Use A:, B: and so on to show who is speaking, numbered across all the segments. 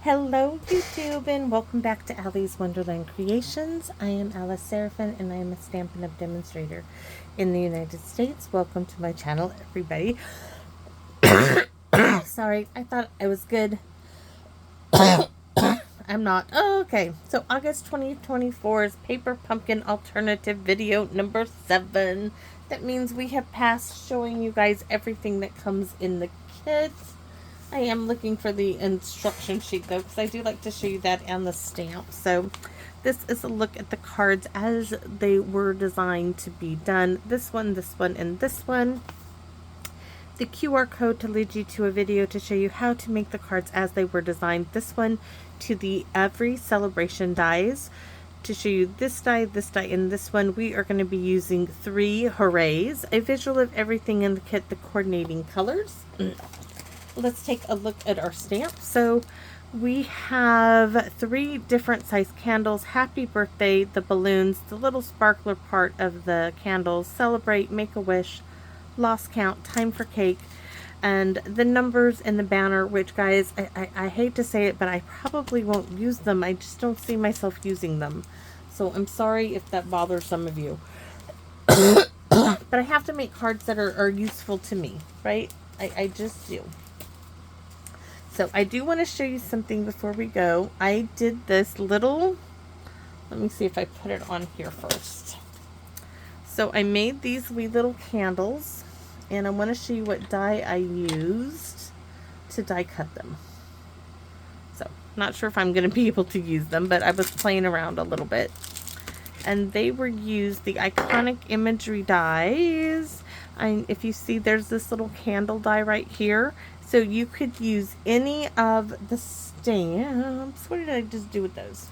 A: Hello YouTube and welcome back to Allie's Wonderland Creations. I am Alice Seraphin and I am a Stampin' Up! Demonstrator in the United States. Welcome to my channel, everybody. Sorry, I thought I was good. I'm not. Oh, okay, so August 2024's Paper Pumpkin Alternative video number 7. That means we have passed showing you guys everything that comes in the kit. I am looking for the instruction sheet though, because I do like to show you that and the stamp. So this is a look at the cards as they were designed to be done. This one, and this one. The QR code to lead you to a video to show you how to make the cards as they were designed. This one to the Every Celebration dies to show you this die, and this one. We are going to be using 3 Hoorays, a visual of everything in the kit, the coordinating colors. Let's take a look at our stamp. So we have 3 different size candles: happy birthday, the balloons, the little sparkler part of the candles, celebrate, make a wish, lost count, time for cake, and the numbers in the banner, which guys, I hate to say it, but I probably won't use them. I just don't see myself using them. So I'm sorry if that bothers some of you. But I have to make cards that are useful to me, right? I just do. So I do want to show you something before we go. I did this little, let me see if I put it on here first. So I made these wee little candles, and I want to show you what die I used to die cut them. So not sure if I'm going to be able to use them, but I was playing around a little bit. And they were used, the iconic imagery dies. If you see, there's this little candle die right here. So you could use any of the stamps. What did I just do with those?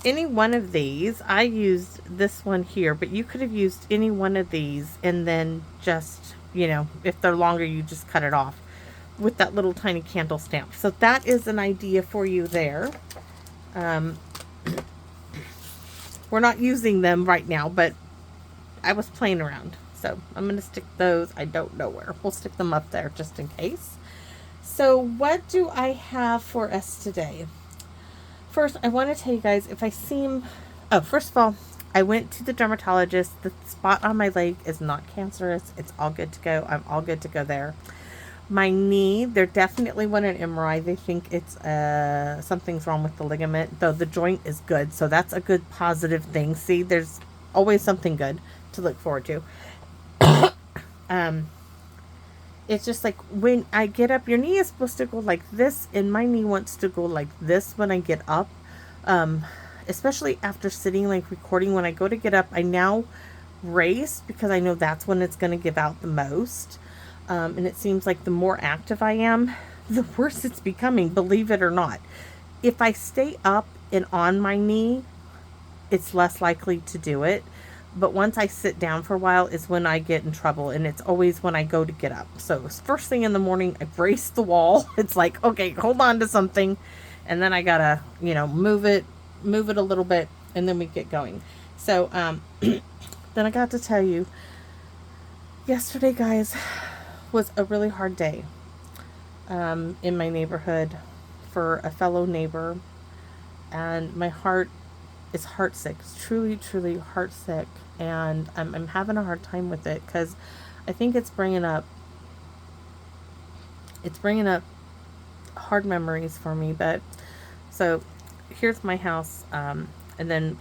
A: Any one of these. I used this one here, but you could have used any one of these and then just, you know, if they're longer, you just cut it off with that little tiny candle stamp. So that is an idea for you there. We're not using them right now, but I was playing around. So I'm going to stick those, I don't know where. We'll stick them up there just in case. So what do I have for us today? First, I want to tell you guys, if I seem... Oh, first of all, I went to the dermatologist. The spot on my leg is not cancerous. It's all good to go. I'm all good to go there. My knee, they're definitely want an MRI. They think it's something's wrong with the ligament, though the joint is good. So that's a good positive thing. See, there's always something good to look forward to. It's just like when I get up, your knee is supposed to go like this, and my knee wants to go like this when I get up, especially after sitting like recording. When I go to get up, I now race because I know that's when it's going to give out the most, and it seems like the more active I am, the worse it's becoming, believe it or not. If I stay up and on my knee, it's less likely to do it. But once I sit down for a while is when I get in trouble, and it's always when I go to get up. So first thing in the morning, I brace the wall. It's like, okay, hold on to something, and then I gotta, you know, move it a little bit, and then we get going. So then I got to tell you, yesterday, guys, was a really hard day in my neighborhood for a fellow neighbor, and my heart is heartsick. It's truly, truly heartsick, and I'm having a hard time with it because I think it's bringing up hard memories for me. But so here's my house, and then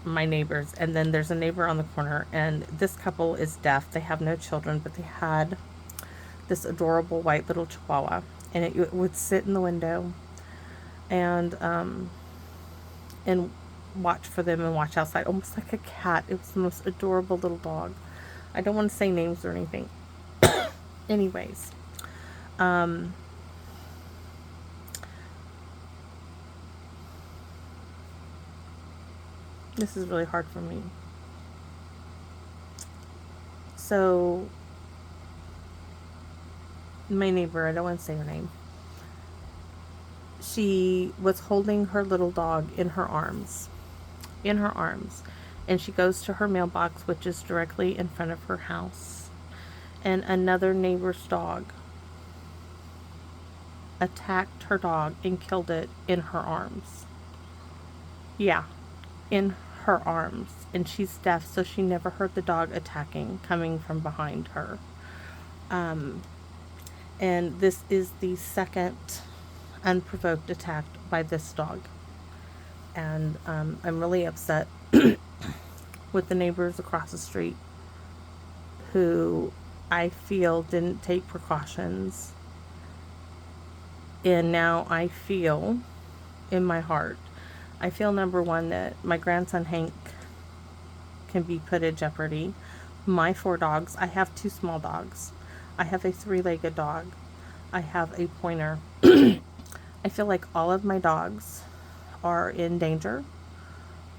A: my neighbors, and then there's a neighbor on the corner, and this couple is deaf. They have no children, but they had this adorable white little chihuahua, and it would sit in the window and watch for them and watch outside, almost like a cat. It was the most adorable little dog. I don't want to say names or anything. Anyways, this is really hard for me. So my neighbor, I don't want to say her name, she was holding her little dog in her arms, and she goes to her mailbox, which is directly in front of her house, and another neighbor's dog attacked her dog and killed it in her arms. Yeah, in her arms. And she's deaf, so she never heard the dog attacking coming from behind her. And this is the second unprovoked attack by this dog. And I'm really upset with the neighbors across the street who I feel didn't take precautions. And now I feel in my heart, I feel, number one, that my grandson Hank can be put in jeopardy. My 4 dogs, I have 2 small dogs. I have a 3-legged dog. I have a pointer. I feel like all of my dogs are in danger.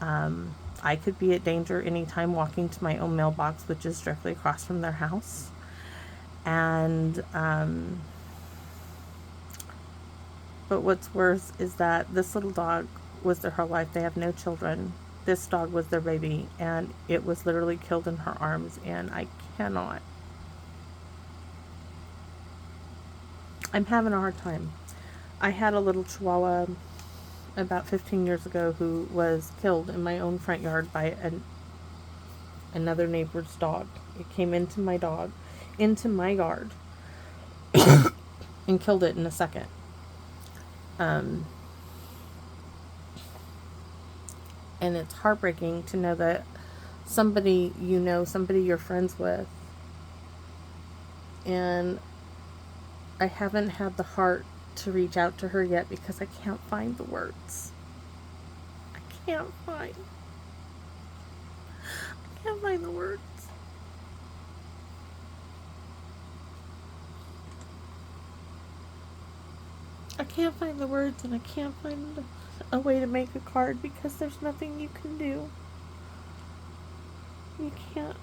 A: I could be at danger anytime walking to my own mailbox, which is directly across from their house. And, but what's worse is that this little dog was their whole life. They have no children. This dog was their baby, and it was literally killed in her arms, and I cannot. I'm having a hard time. I had a little Chihuahua about 15 years ago who was killed in my own front yard by another neighbor's dog. It came into my yard, and killed it in a second. And it's heartbreaking to know that somebody somebody you're friends with, and I haven't had the heart to reach out to her yet because I can't find the words. I can't find the words. I can't find the words, and I can't find a way to make a card because there's nothing you can do.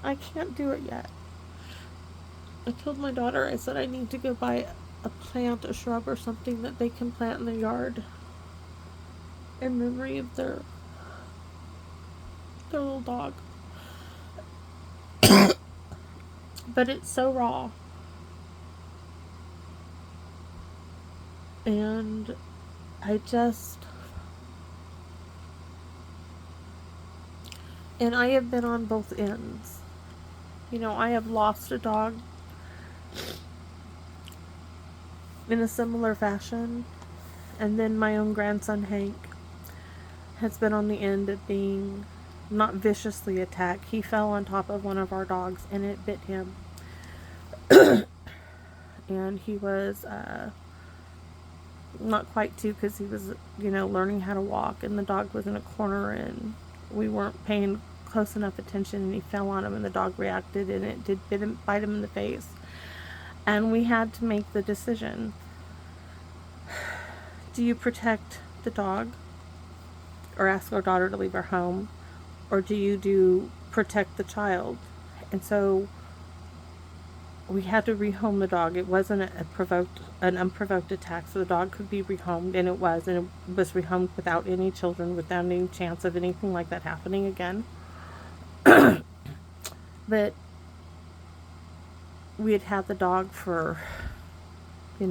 A: I can't do it yet. I told my daughter, I said I need to go buy a plant, a shrub or something that they can plant in the yard in memory of their little dog. But it's so raw. And I have been on both ends. I have lost a dog in a similar fashion, and then my own grandson Hank has been on the end of being not viciously attacked. He fell on top of one of our dogs and it bit him. And he was not quite 2 because he was learning how to walk, and the dog was in a corner and we weren't paying close enough attention, and he fell on him and the dog reacted, and it did bite him in the face. And we had to make the decision. Do you protect the dog or ask our daughter to leave our home, or do you protect the child? And so we had to rehome the dog. It wasn't an unprovoked attack, so the dog could be rehomed, and it was rehomed without any children, without any chance of anything like that happening again. But we had the dog for, we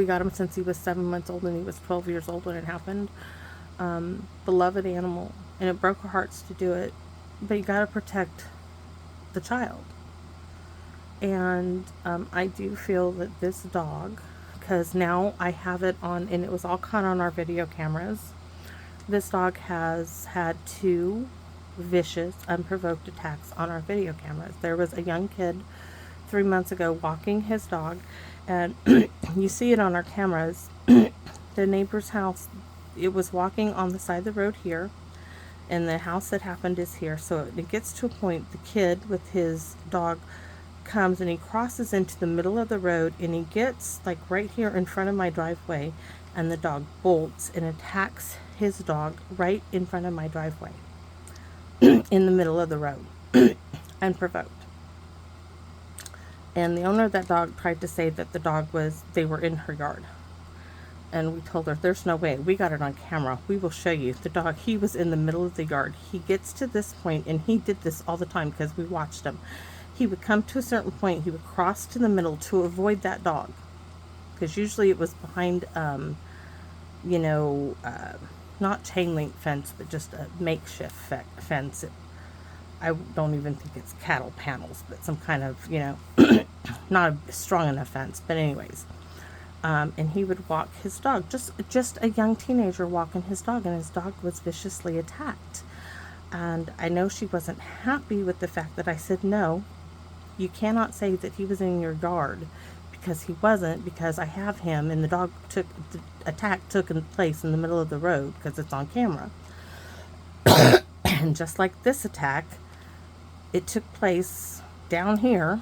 A: got him since he was 7 months old, and he was 12 years old when it happened. Beloved animal, and it broke our hearts to do it, but you gotta protect the child. And I do feel that this dog, because now I have it on, and it was all caught on our video cameras, this dog has had 2 vicious, unprovoked attacks on our video cameras. There was a young kid 3 months ago walking his dog, and you see it on our cameras. The neighbor's house, it was walking on the side of the road here, and the house that happened is here. So it gets to a point, the kid with his dog comes and he crosses into the middle of the road, and he gets like right here in front of my driveway, and the dog bolts and attacks his dog right in front of my driveway in the middle of the road, unprovoked. And the owner of that dog tried to say that they were in her yard. And we told her, there's no way. We got it on camera. We will show you. The dog, he was in the middle of the yard. He gets to this point, and he did this all the time because we watched him. he would come to a certain point, he would cross to the middle to avoid that dog. Because usually it was behind, you know, not chain link fence, but just a makeshift fence. I don't even think it's cattle panels, but some kind of, you know, not a strong enough fence. But anyways, and he would walk his dog, just a young teenager walking his dog, and his dog was viciously attacked. And I know she wasn't happy with the fact that I said, no, you cannot say that he was in your yard, because he wasn't, because I have him, and the attack took place in the middle of the road, because it's on camera. And just like this attack, it took place down here,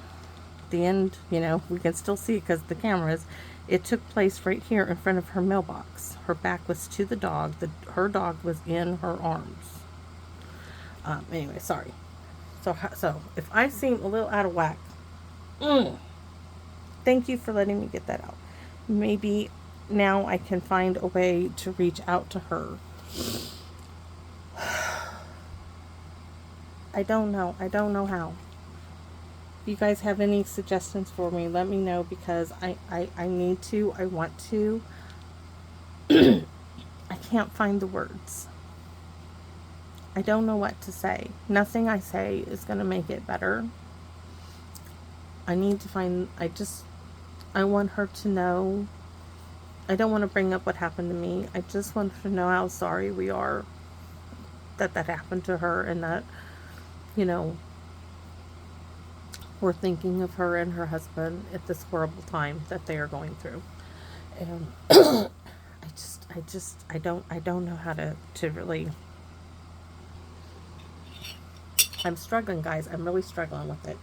A: the end, you know, we can still see because the cameras, it took place right here in front of her mailbox. Her back was to the dog, her dog was in her arms. Anyway, sorry. So if I seem a little out of whack, thank you for letting me get that out. Maybe now I can find a way to reach out to her. I don't know how. If you guys have any suggestions for me, let me know, because I need to, I want to. I can't find the words. I don't know what to say. Nothing I say is going to make it better. I need to find, I want her to know. I don't want to bring up what happened to me. I just want her to know how sorry we are that happened to her, and that, you know, we're thinking of her and her husband at this horrible time that they are going through. And I don't know how to really. I'm struggling, guys. I'm really struggling with it.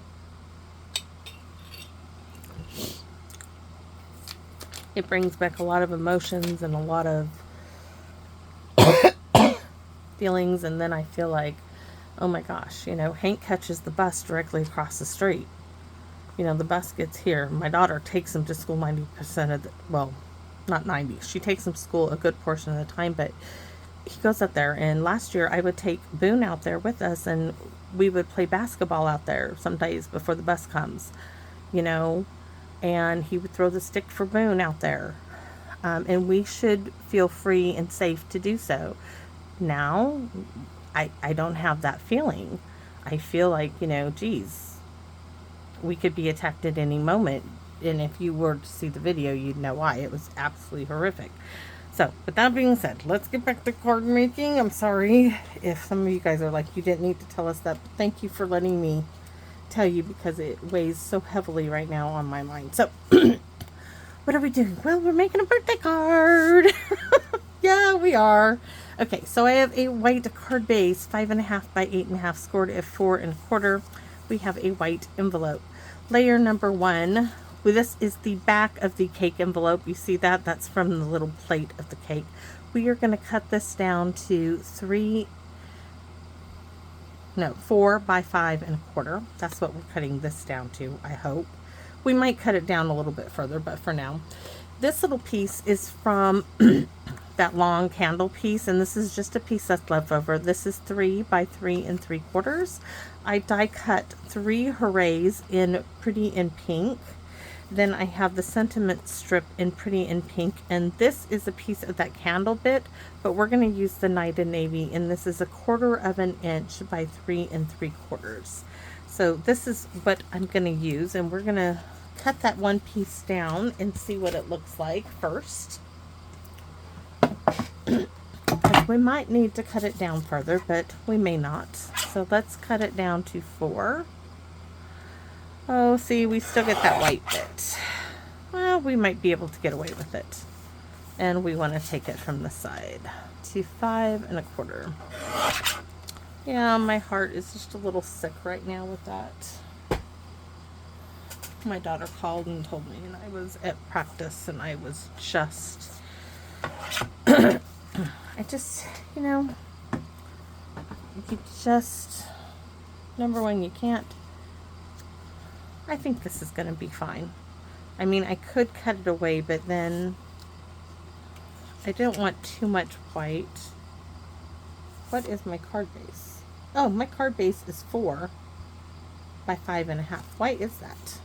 A: It brings back a lot of emotions and a lot of feelings, and then I feel like, oh my gosh, you know, Hank catches the bus directly across the street. You know, the bus gets here. My daughter takes him to school 90% of the, well, not 90. She takes him to school a good portion of the time, but he goes up there. And last year I would take Boone out there with us, and we would play basketball out there some days before the bus comes, you know, and he would throw the stick for Boone out there. And we should feel free and safe to do so. Now, I don't have that feeling. I feel like, you know, geez, we could be attacked at any moment. And if you were to see the video, you'd know why. It was absolutely horrific. So, with that being said, let's get back to card making. I'm sorry if some of you guys are like, you didn't need to tell us that. But thank you for letting me tell you, because it weighs so heavily right now on my mind. So, what are we doing? Well, we're making a birthday card. Yeah, we are. Okay, so I have a white card base, 5.5 by 8.5, scored at 4 1/4. We have a white envelope. Layer number 1. Well, this is the back of the cake envelope. You see that? That's from the little plate of the cake. We are going to cut this down to 4 by 5 1/4. That's what we're cutting this down to, I hope. We might cut it down a little bit further, but for now. This little piece is from that long candle piece, and this is just a piece that's left over. This is 3 by 3 3/4. I die cut 3 Hoorays in Pretty in Pink. Then I have the sentiment strip in Pretty in Pink, and this is a piece of that candle bit, but we're going to use the Night in Navy, and this is 1/4 inch by 3 3/4. So this is what I'm going to use, and we're going to cut that one piece down and see what it looks like first. We might need to cut it down further, but we may not. So let's cut it down to 4. Oh, see, we still get that white bit. Well, we might be able to get away with it. And we want to take it from the side to 5 1/4. Yeah, my heart is just a little sick right now with that. My daughter called and told me, and I was at practice, and I was just... I just, you know, you just... Number one, you can't... I think this is going to be fine. I mean, I could cut it away, but then I don't want too much white. What is my card base? Oh, my card base is 4. by 5.5. Why is that?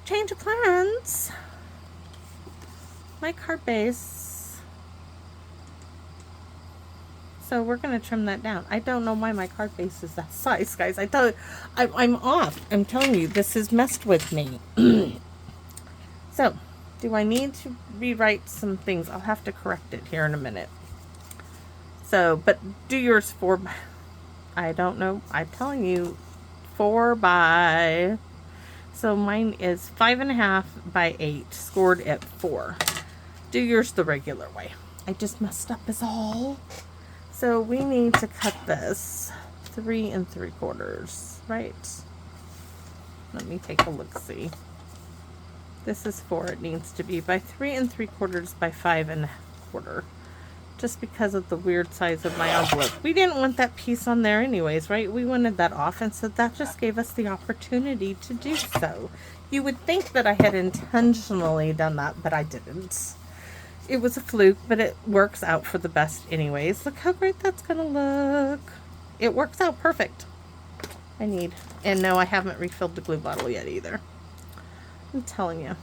A: Change of plans. My card base. So we're going to trim that down. I don't know why my card base is that size, guys. I'm off. I'm telling you, this has messed with me. So, do I need to rewrite some things? I'll have to correct it here in a minute. So, but do yours 4 by, I don't know. I'm telling you, 4 by, so mine is 5.5 by 8, scored at 4. Do yours the regular way. I just messed up is all. So we need to cut this 3 3/4, right? Let me take a look-see. This is 4. It needs to be by 3 3/4 by 5 1/4. Just because of the weird size of my envelope. We didn't want that piece on there anyways, right? We wanted that off, and so that just gave us the opportunity to do so. You would think that I had intentionally done that, but I didn't. It was a fluke, but it works out for the best anyways. Look how great that's gonna look. It works out perfect. And no, I haven't refilled the glue bottle yet either. I'm telling you.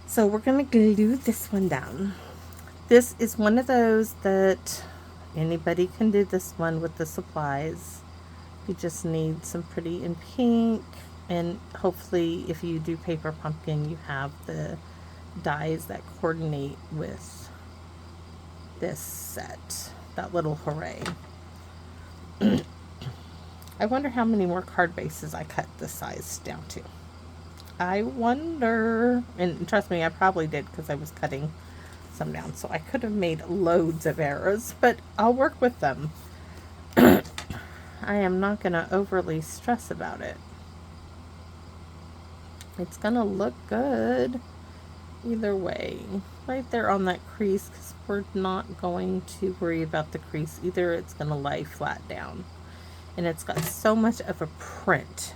A: So we're gonna glue this one down. This is one of those that anybody can do this one with the supplies. You just need some pretty in pink. And hopefully if you do paper pumpkin, you have the dies that coordinate with this set, that little Hooray. I wonder how many more card bases I cut this size down to. I wonder, and trust me, I probably did because I was cutting some down, so I could have made loads of errors, but I'll work with them. I am not going to overly stress about it. It's going to look good either way. Right there on that crease, because we're not going to worry about the crease either. It's going to lay flat down. And it's got so much of a print,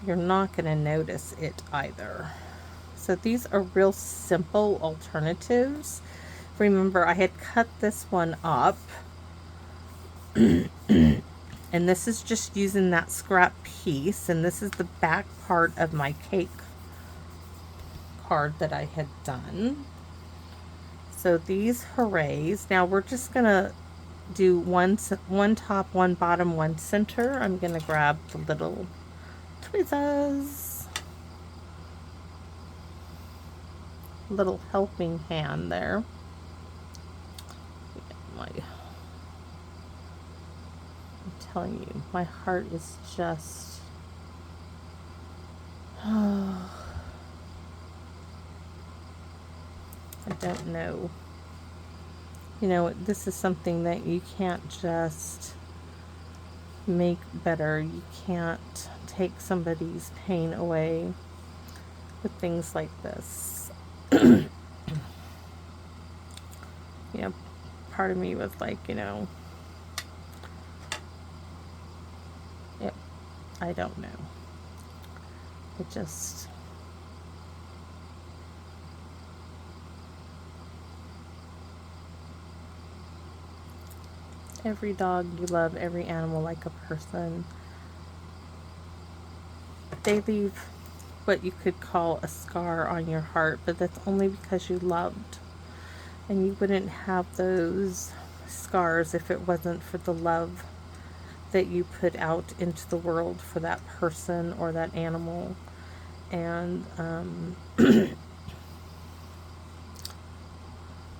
A: you're not going to notice it either. So these are real simple alternatives. Remember, I had cut this one up. And this is just using that scrap piece, and this is the back part of my cake card that I had done. So these Hoorays, now we're just gonna do one top, one bottom, one center. I'm gonna grab the little tweezers, little helping hand there. I'm telling you, my heart is just, I don't know. You know, this is something that you can't just make better. You can't take somebody's pain away with things like this. You know, part of me was like, you know, yep, I don't know. It just, every dog you love, every animal like a person, they leave what you could call a scar on your heart, but that's only because you loved. And you wouldn't have those scars if it wasn't for the love that you put out into the world for that person or that animal. And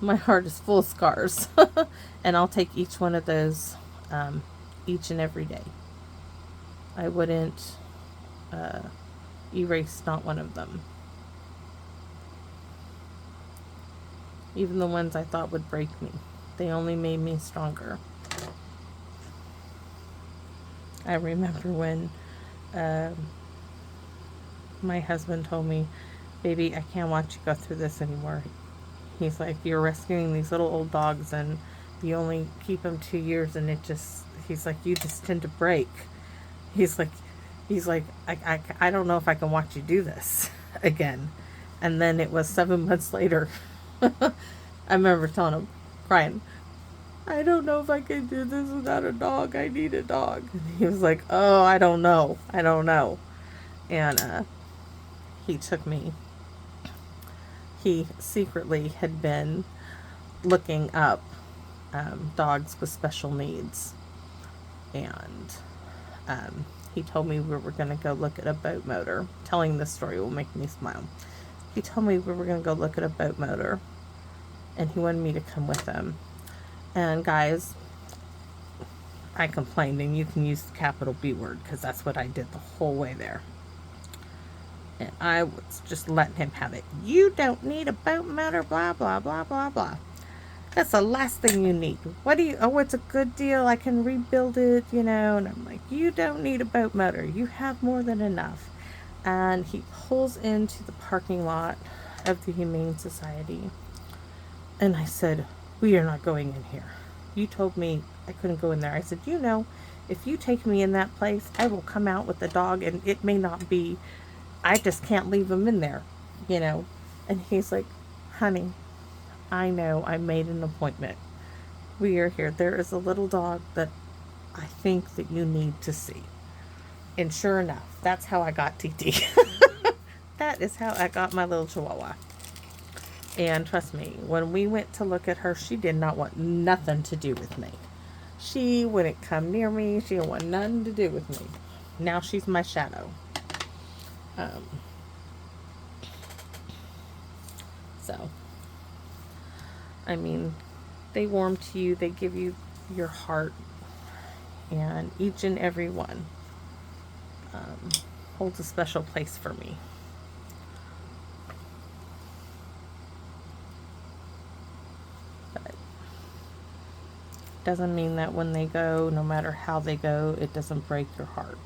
A: my heart is full of scars. And I'll take each one of those each and every day. I wouldn't erase not one of them. Even the ones I thought would break me. They only made me stronger. I remember when my husband told me, "Baby, I can't watch you go through this anymore." He's like, "You're rescuing these little old dogs and you only keep them 2 years and it just," he's like, "you just tend to break." He's like, I don't know if I can watch you do this again. And then it was 7 months later. I remember telling him, crying. I don't know if I can do this without a dog. I need a dog. And he was like, oh, I don't know. I don't know. And he took me. He secretly had been looking up dogs with special needs. And he told me we were going to go look at a boat motor. Telling this story will make me smile. He told me we were going to go look at a boat motor. And he wanted me to come with him. And guys, I complained, and you can use the capital B word because that's what I did the whole way there. And I was just letting him have it. You don't need a boat motor, blah, blah, blah, blah, blah. That's the last thing you need. What do you, oh, it's a good deal. I can rebuild it, you know. And I'm like, you don't need a boat motor. You have more than enough. And he pulls into the parking lot of the Humane Society. And I said, we are not going in here. You told me I couldn't go in there. I said, you know, if you take me in that place, I will come out with the dog, and it may not be, I just can't leave him in there, you know. And he's like, honey, I know, I made an appointment. We are here. There is a little dog that I think that you need to see. And sure enough, that's how I got TT. That is how I got my little Chihuahua. And trust me, when we went to look at her, she did not want nothing to do with me. She wouldn't come near me. She didn't want nothing to do with me. Now she's my shadow. So, I mean, they warm to you. They give you your heart. And each and every one holds a special place for me. Doesn't mean that when they go, no matter how they go, it doesn't break your heart.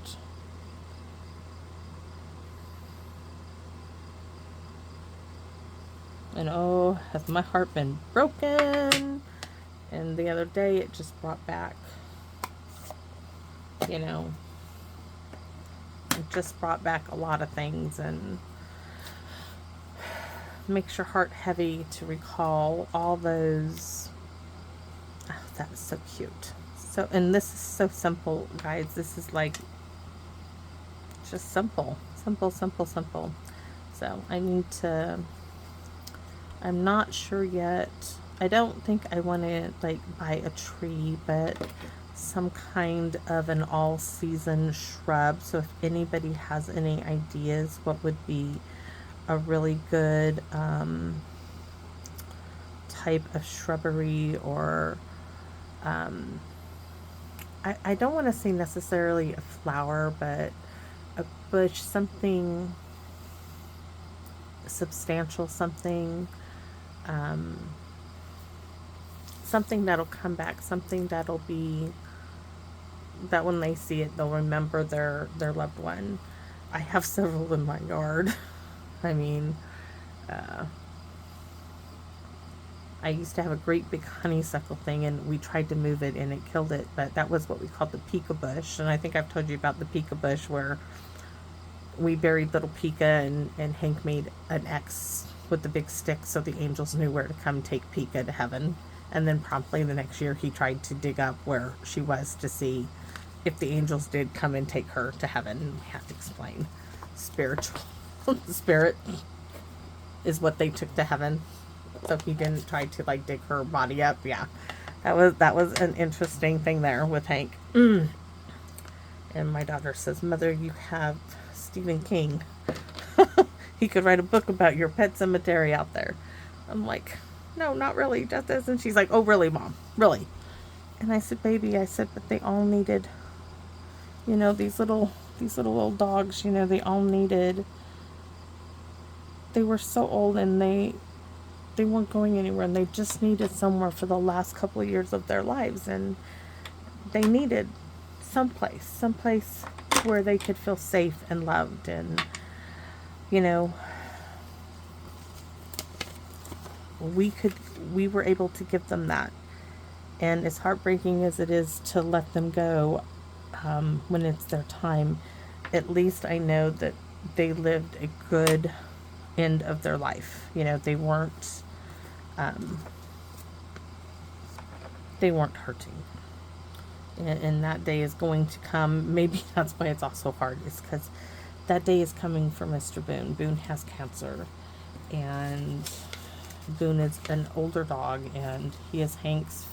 A: And oh, has my heart been broken? And the other day it just brought back, you know, it just brought back a lot of things, and makes your heart heavy to recall all those. Oh, that is so cute. So, and this is so simple, guys. This is like just simple. So I need to, I'm not sure yet. I don't think I want to like buy a tree, but some kind of an all-season shrub. So if anybody has any ideas what would be a really good type of shrubbery, or I don't want to say necessarily a flower, but a bush, something substantial, something something that'll come back, something that'll be, that when they see it, they'll remember their loved one. I have several in my yard. I mean, I used to have a great big honeysuckle thing, and we tried to move it and it killed it, but that was what we called the Pika bush. And I think I've told you about the Pika bush, where we buried little Pika, and Hank made an X with the big stick so the angels knew where to come take Pika to heaven. And then promptly the next year he tried to dig up where she was to see if the angels did come and take her to heaven. We have to explain spiritual. The spirit is what they took to heaven. So he didn't try to like dig her body up. Yeah, that was an interesting thing there with Hank. And my daughter says, Mother, you have Stephen King. He could write a book about your pet cemetery out there. I'm like, no, not really, just this. And she's like, oh, really, Mom? Really? And I said, baby, I said, but they all needed, you know, these little old dogs, you know, they all needed, they were so old, and they weren't going anywhere, and they just needed somewhere for the last couple of years of their lives, and they needed someplace where they could feel safe and loved. And you know, we were able to give them that. And as heartbreaking as it is to let them go when it's their time, at least I know that they lived a good end of their life. You know, they weren't they weren't hurting. And that day is going to come. Maybe that's why it's also hard, is because that day is coming for Mr. Boone. Boone has cancer, and Boone is an older dog, and he is Hank's,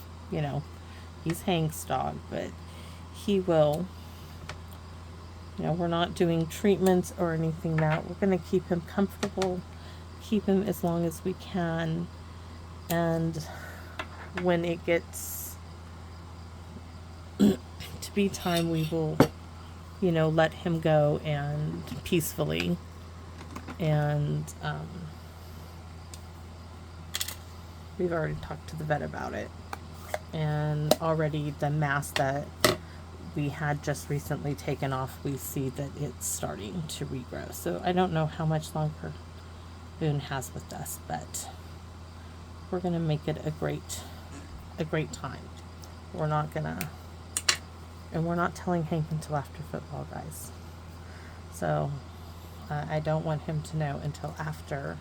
A: he's Hank's dog, but he will, we're not doing treatments or anything that. We're going to keep him comfortable, keep him as long as we can, and when it gets to be time, we will, let him go and peacefully. And we've already talked to the vet about it. And already the mask that we had just recently taken off, we see that it's starting to regrow. So I don't know how much longer Boone has with us, but we're going to make it a great time. We're not gonna, and we're not telling Hank until after football, guys. So I don't want him to know until after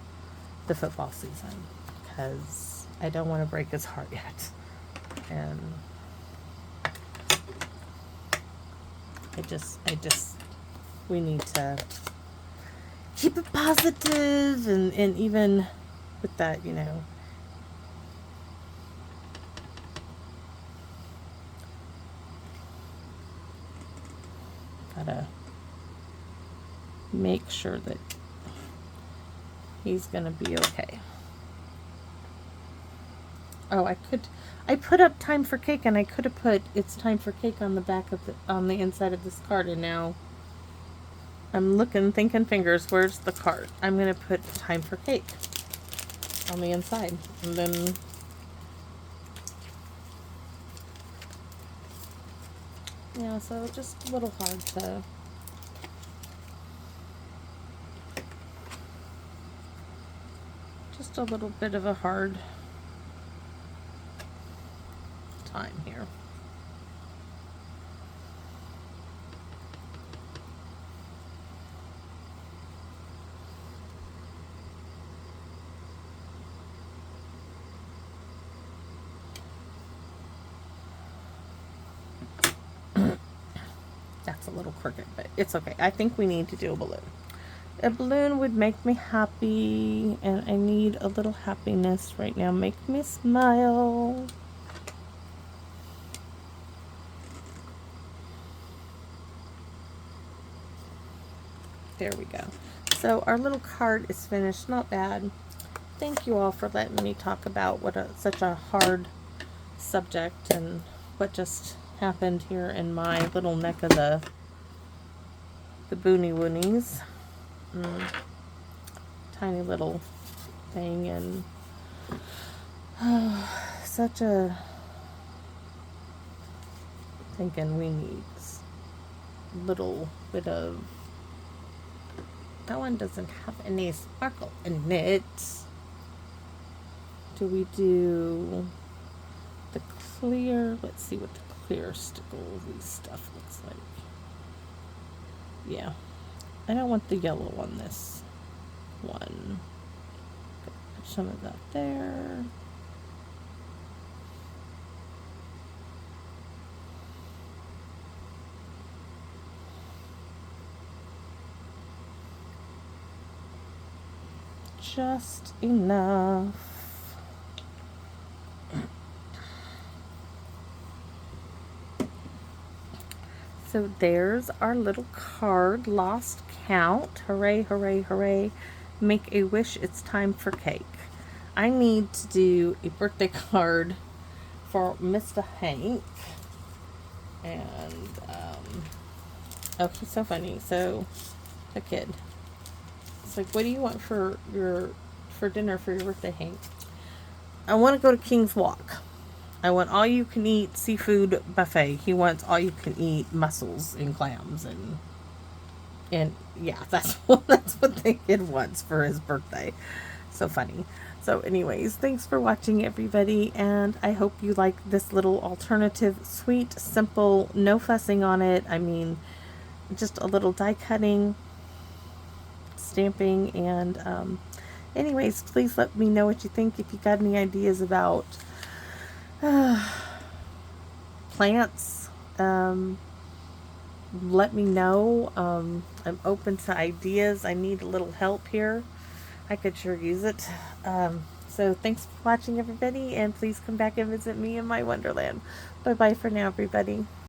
A: the football season, because I don't want to break his heart yet. And we need to keep it positive, and even with that, gotta make sure that he's gonna be okay. Oh, I put up time for cake, and I could have put it's time for cake on the back of on the inside of this card, and now I'm looking, thinking fingers, where's the card? I'm gonna put time for cake on the inside, and then so just a little hard to just a little bit of a hard time here. That's a little crooked, but it's okay. I think we need to do a balloon. A balloon would make me happy, and I need a little happiness right now. Make me smile. There we go. So our little card is finished. Not bad. Thank you all for letting me talk about such a hard subject and what just happened here in my little neck of the boony woonies. Tiny little thing, and such a thinking we need a little bit of, that one doesn't have any sparkle in it. Do we do the clear? Let's see what the clear stickly stuff looks like. Yeah, I don't want the yellow on this one. Put some of that there. Just enough. So there's our little card, lost count. Hooray, hooray, hooray. Make a wish, it's time for cake. I need to do a birthday card for Mr. Hank. And, oh, he's so funny. So, a kid. It's like, what do you want for dinner for your birthday, Hank? I want to go to King's Walk. I want all you can eat seafood buffet. He wants all you can eat mussels and clams, and yeah, that's what the kid wants for his birthday. So funny. So anyways, thanks for watching, everybody, and I hope you like this little alternative, sweet, simple, no fussing on it. I mean, just a little die cutting, stamping, and anyways, please let me know what you think. If you got any ideas about plants, let me know. I'm open to ideas. I need a little help here. I could sure use it. So thanks for watching, everybody, and please come back and visit me in my wonderland. Bye bye for now, everybody.